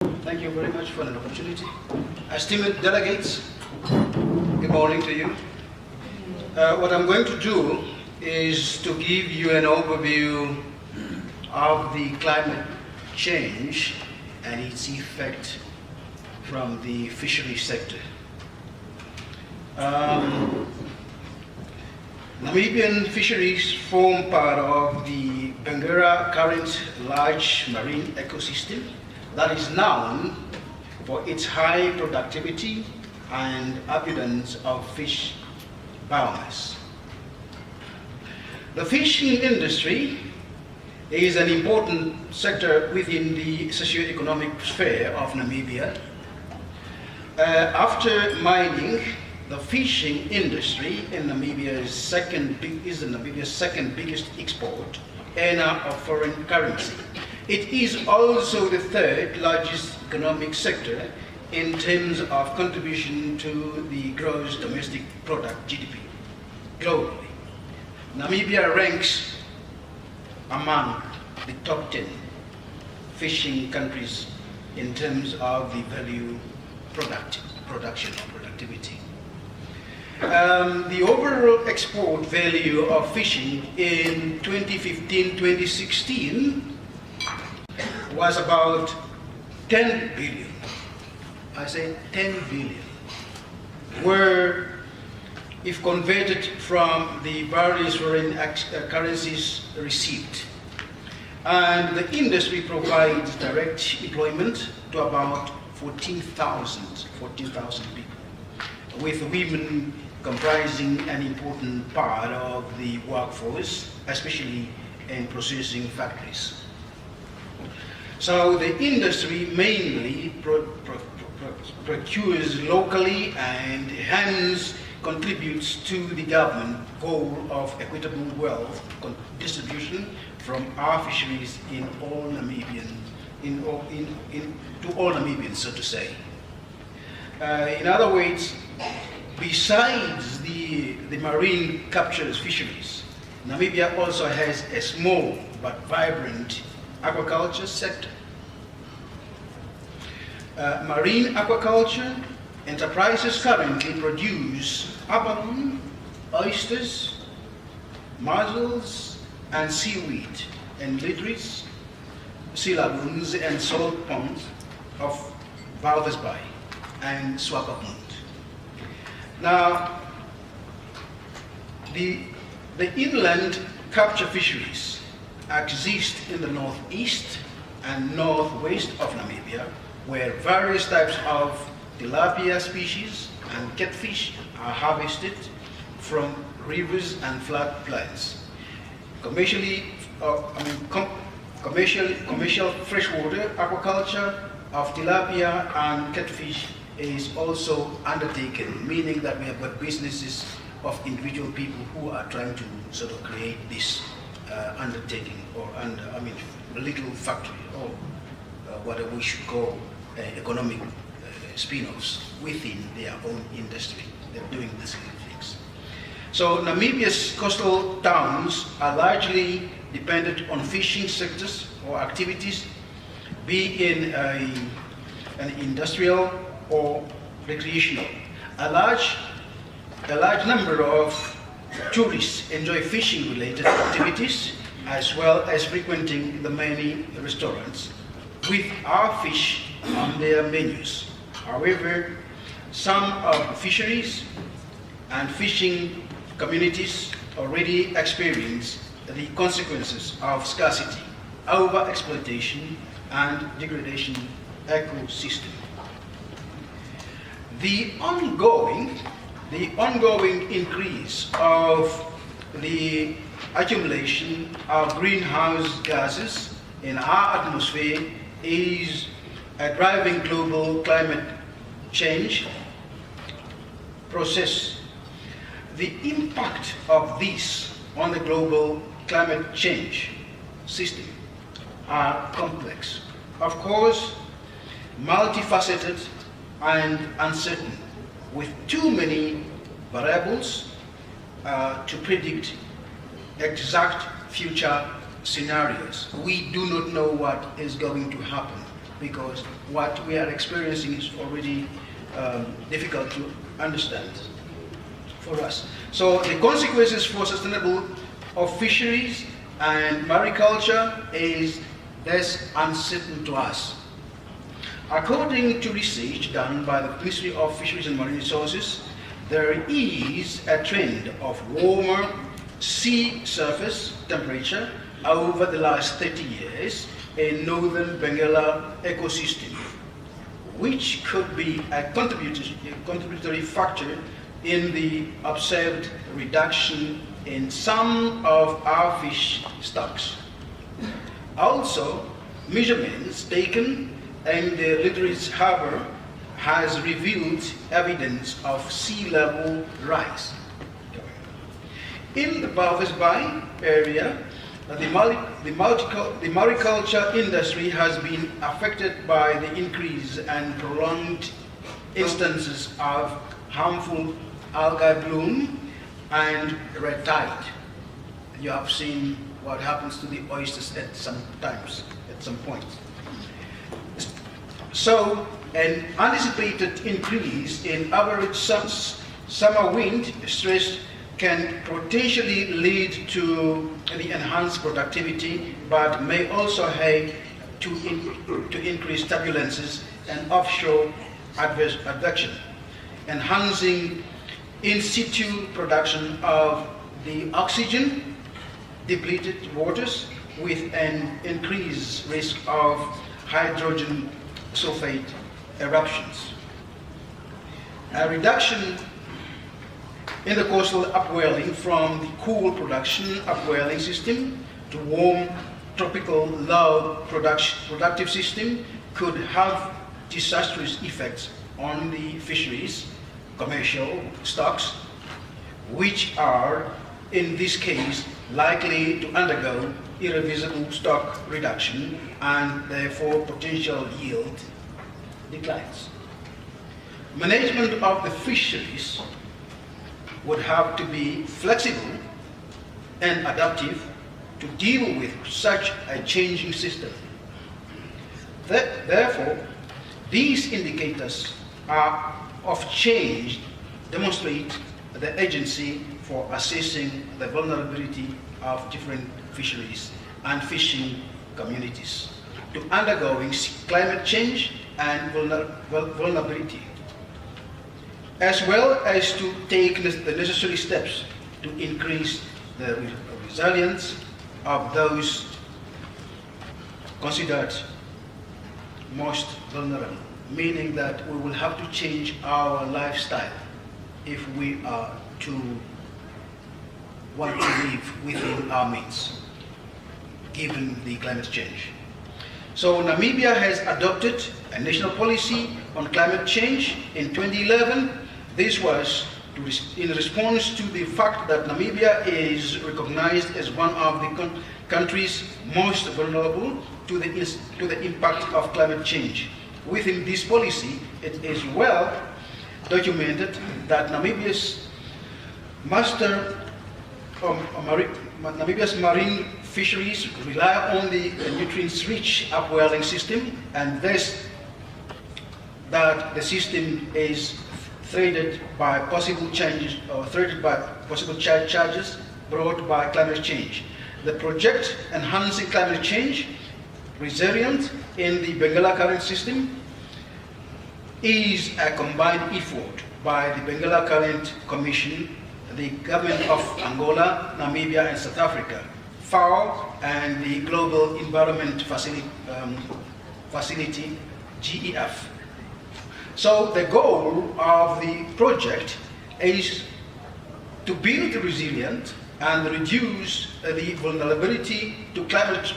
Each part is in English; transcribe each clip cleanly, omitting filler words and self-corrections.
Thank you very much for an opportunity. Esteemed delegates, good morning to you. What I'm going to do is to give you an overview of the climate change and its effect from the fishery sector. Namibian fisheries form part of the Benguela current large marine ecosystem that is known for its high productivity and abundance of fish biomass. The fishing industry is an important sector within the socio-economic sphere of Namibia. After mining, the fishing industry in Namibia is Namibia's second biggest export earner of foreign currency. It is also the third largest economic sector in terms of contribution to the gross domestic product (GDP) globally. Namibia ranks among the top 10 fishing countries in terms of the value production or productivity. The overall export value of fishing in 2015-2016 was about 10 billion. I say 10 billion. Where, if converted from the various foreign currencies received, and the industry provides direct employment to about 14,000 people, with women comprising an important part of the workforce, especially in processing factories. So the industry mainly procures locally and hence contributes to the government goal of equitable wealth distribution from our fisheries to all Namibians, so to say. In other words, besides the marine captures fisheries, Namibia also has a small but vibrant aquaculture sector. Marine aquaculture enterprises currently produce abalone, oysters, mussels, and seaweed in litteries, sea lagoons, and salt ponds of Walvis Bay and Swakopmund. Now, the inland capture fisheries exist in the northeast and northwest of Namibia, where various types of tilapia species and catfish are harvested from rivers and floodplains. Commercial freshwater aquaculture of tilapia and catfish is also undertaken, meaning that we have got businesses of individual people who are trying to sort of create this undertaking, or little factory, or whatever we should call economic spin-offs within their own industry. They're doing these things. So Namibia's coastal towns are largely dependent on fishing sectors or activities, be in an industrial or recreational. A large number of tourists enjoy fishing-related activities, as well as frequenting the many restaurants with our fish on their menus. However, some of the fisheries and fishing communities already experience the consequences of scarcity, over-exploitation, and degradation ecosystem. The ongoing increase of the accumulation of greenhouse gases in our atmosphere is a driving global climate change process. The impact of this on the global climate change system are complex, of course, multifaceted and uncertain, with too many variables to predict exact future scenarios. We do not know what is going to happen because what we are experiencing is already difficult to understand for us. So the consequences for sustainable of fisheries and mariculture is less uncertain to us. According to research done by the Ministry of Fisheries and Marine Resources, there is a trend of warmer sea surface temperature over the last 30 years in northern Benguela ecosystem, which could be a contributory factor in the observed reduction in some of our fish stocks. Also, measurements taken in the Litteridge Harbour has revealed evidence of sea level rise. In the Balvis Bay area, the mariculture industry has been affected by the increase and prolonged instances of harmful algae bloom and red tide. You have seen what happens to the oysters at some point. So, an anticipated increase in average summer wind stress can potentially lead to the enhanced productivity, but may also lead to increased turbulences and offshore advection, enhancing in situ production of the oxygen depleted waters with an increased risk of hydrogen sulfate eruptions. A reduction in the coastal upwelling from the cool production upwelling system to warm tropical low productive system could have disastrous effects on the fisheries commercial stocks, which are in this case likely to undergo irreversible stock reduction and therefore potential yield declines. Management of the fisheries would have to be flexible and adaptive to deal with such a changing system. Therefore, these indicators of change demonstrate the agency for assessing the vulnerability of different fisheries and fishing communities to undergoing climate change and vulnerability, as well as to take the necessary steps to increase the resilience of those considered most vulnerable, meaning that we will have to change our lifestyle if we are to want to live within our means, given the climate change. So Namibia has adopted a national policy on climate change in 2011. This was in response to the fact that Namibia is recognized as one of the countries most vulnerable to the impact of climate change. Within this policy, it is well documented that Namibia's marine fisheries rely on the nutrients-rich upwelling system, and thus that the system is threatened by possible changes charges brought by climate change. The project Enhancing Climate Change Resilience in the Benguela Current System is a combined effort by the Benguela Current Commission, the government of Angola, Namibia, and South Africa, FAO, and the Global Environment Facility, GEF. So the goal of the project is to build resilient and reduce the vulnerability to climate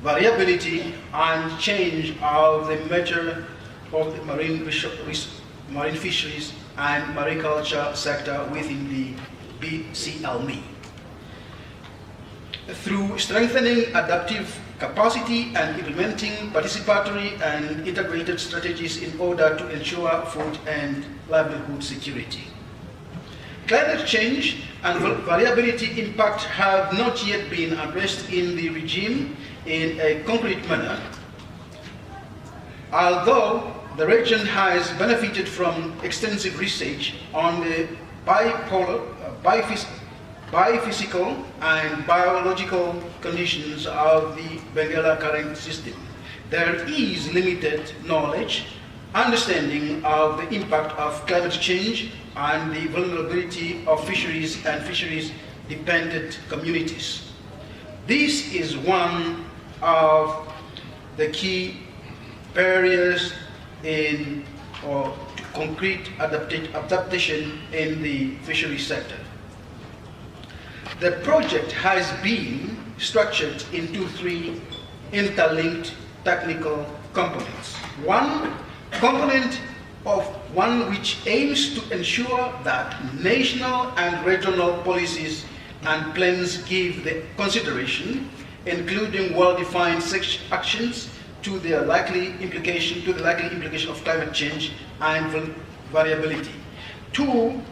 variability and change of the nature of the marine fisheries and mariculture sector within the BCLME. Through strengthening adaptive capacity and implementing participatory and integrated strategies in order to ensure food and livelihood security. Climate change and variability impact have not yet been addressed in the regime in a concrete manner, Although the region has benefited from extensive research on the biophysical and biological conditions of the Benguela current system, there is limited knowledge, understanding of the impact of climate change and the vulnerability of fisheries and fisheries-dependent communities. This is one of the key barriers in or concrete adaptation in the fisheries sector. The project has been structured into three interlinked technical components. One component of one which aims to ensure that national and regional policies and plans give the consideration, including well-defined actions, to the likely implication of climate change and variability. Two,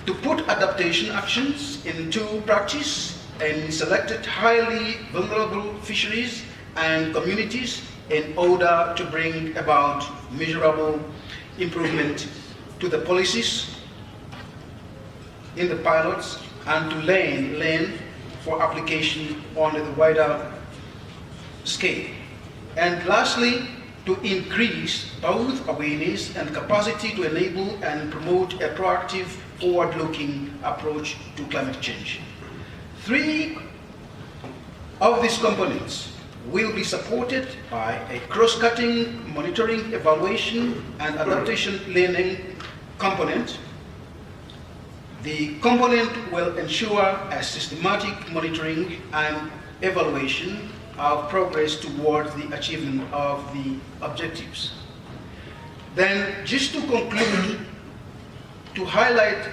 to put adaptation actions into practice in selected highly vulnerable fisheries and communities in order to bring about measurable improvement to the policies in the pilots and to learn for application on a wider scale. And lastly, to increase both awareness and capacity to enable and promote a proactive, forward-looking approach to climate change. Three of these components will be supported by a cross-cutting monitoring, evaluation, and adaptation learning component. The component will ensure a systematic monitoring and evaluation of progress towards the achievement of the objectives. Then, just to conclude, to highlight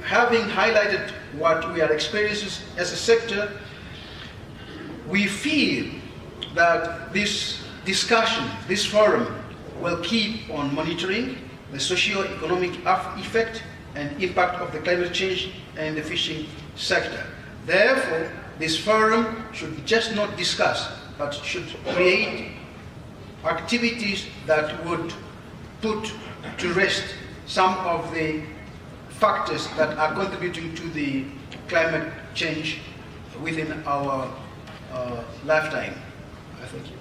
having highlighted what we are experiencing as a sector, we feel that this discussion, this forum, will keep on monitoring the socio-economic effect and impact of the climate change and the fishing sector. Therefore, this forum should just not discuss, but should create activities that would put to rest some of the factors that are contributing to the climate change within our lifetime. I thank you.